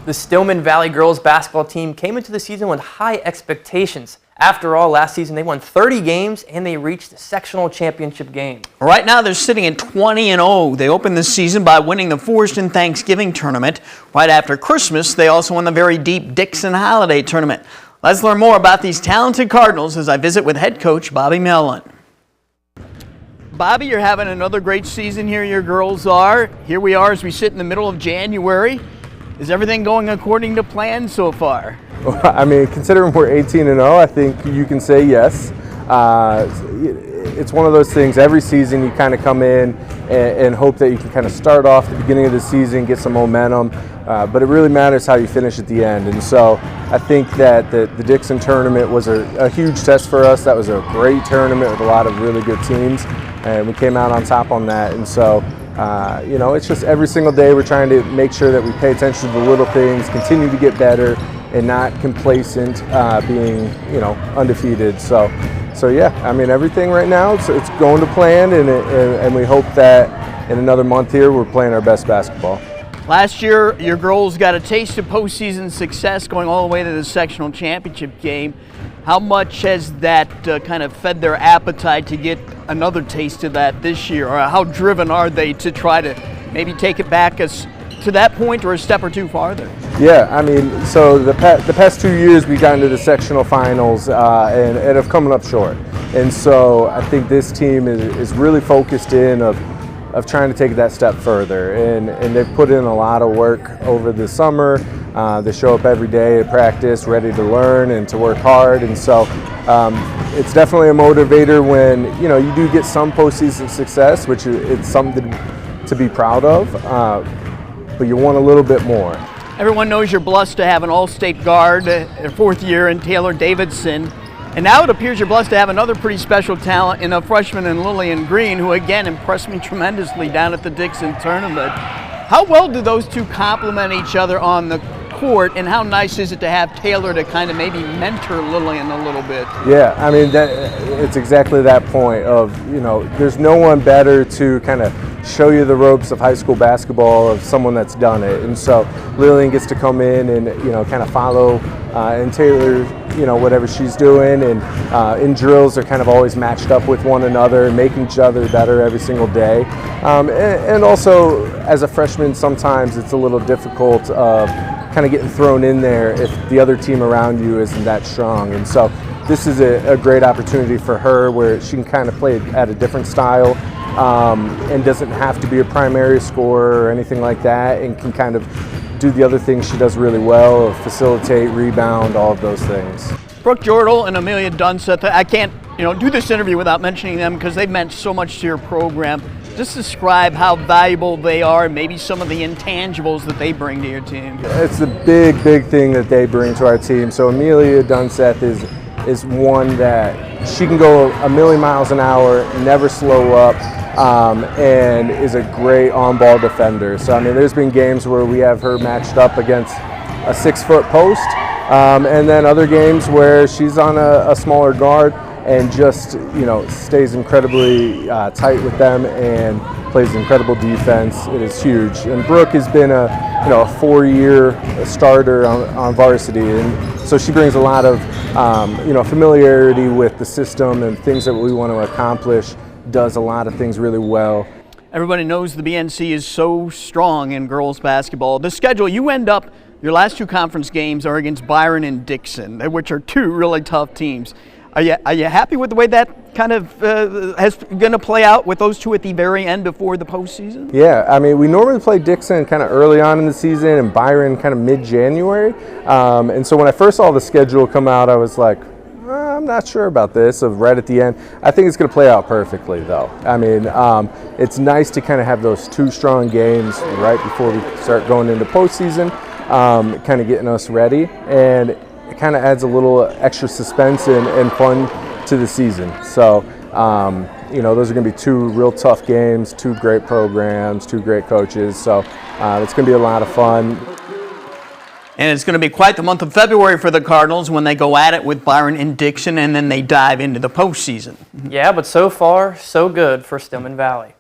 The Stillman Valley Girls Basketball team came into the season with high expectations. After all, last season they won 30 games and they reached the sectional championship game. Right now they're sitting at 20-0. They opened the season by winning the Forreston Thanksgiving tournament. Right after Christmas, they also won the very deep Dixon Holiday tournament. Let's learn more about these talented Cardinals as I visit with head coach Bobby Mellon. Bobby, you're having another great season here. Your girls are. Here we are as we sit in the middle of January. Is everything going according to plan so far? I mean, considering we're 18-0, I think you can say yes. It's one of those things, every season you kind of come in and hope that you can kind of start off the beginning of the season, get some momentum, but it really matters how you finish at the end. And so I think that the Dixon tournament was a huge test for us. That was a great tournament with a lot of really good teams, and we came out on top on that. And so you know, it's just every single day we're trying to make sure that we pay attention to the little things, continue to get better, and not complacent, being, you know, undefeated. So yeah, I mean, everything right now it's going to plan, and we hope that in another month here we're playing our best basketball. Last year, your girls got a taste of postseason success, going all the way to the sectional championship game. How much has that kind of fed their appetite to get another taste of that this year? Or how driven are they to try to maybe take it back to that point or a step or two farther? Yeah, I mean, so the past 2 years we got into the sectional finals and have come up short. And so I think this team is really focused in of trying to take that step further, and they've put in a lot of work over the summer. They show up every day at practice ready to learn and to work hard, and so it's definitely a motivator when, you know, you do get some postseason success, which it's something to be proud of, but you want a little bit more. Everyone knows you're blessed to have an all-state guard, their fourth year in Taylor Davidson. And now it appears you're blessed to have another pretty special talent in a freshman in Lillian Green, who again impressed me tremendously down at the Dixon tournament. How well do those two complement each other on the court, and how nice is it to have Taylor to kind of maybe mentor Lillian a little bit? Yeah, I mean, it's exactly that point of, you know, there's no one better to kind of show you the ropes of high school basketball of someone that's done it. And so Lillian gets to come in and, you know, kind of follow and Taylor, you know, whatever she's doing, and in drills they're kind of always matched up with one another and making each other better every single day. And also as a freshman sometimes it's a little difficult of kind of getting thrown in there if the other team around you isn't that strong. And so this is a great opportunity for her where she can kind of play at a different style and doesn't have to be a primary scorer or anything like that, and can kind of do the other things she does really well, facilitate, rebound, all of those things. Brooke Jordal and Amelia Dunseth, I can't, you know, do this interview without mentioning them because they've meant so much to your program. Just describe how valuable they are, and maybe some of the intangibles that they bring to your team. It's the big thing that they bring to our team. So Amelia Dunseth is one that she can go a million miles an hour, never slow up, and is a great on-ball defender. So I mean, there's been games where we have her matched up against a 6-foot post, and then other games where she's on a smaller guard and just, you know, stays incredibly tight with them and plays incredible defense. It is huge. And Brooke has been a 4-year starter on varsity, and so she brings a lot of you know, familiarity with the system and things that we want to accomplish. Does a lot of things really well. Everybody knows the BNC is so strong in girls basketball. The schedule, you end up, your last two conference games are against Byron and Dixon, which are two really tough teams. Are you happy with the way that kind of has going to play out with those two at the very end before the postseason? Yeah, I mean, we normally play Dixon kind of early on in the season and Byron kind of mid-January. And so when I first saw the schedule come out, I was like, I'm not sure about this, of right at the end. I think it's going to play out perfectly, though. I mean, it's nice to kind of have those two strong games right before we start going into postseason, kind of getting us ready. And it kind of adds a little extra suspense and fun to the season. So, you know, those are going to be two real tough games, two great programs, two great coaches. So it's going to be a lot of fun. And it's going to be quite the month of February for the Cardinals when they go at it with Byron and Dixon, and then they dive into the postseason. Yeah, but so far, so good for Stillman Valley.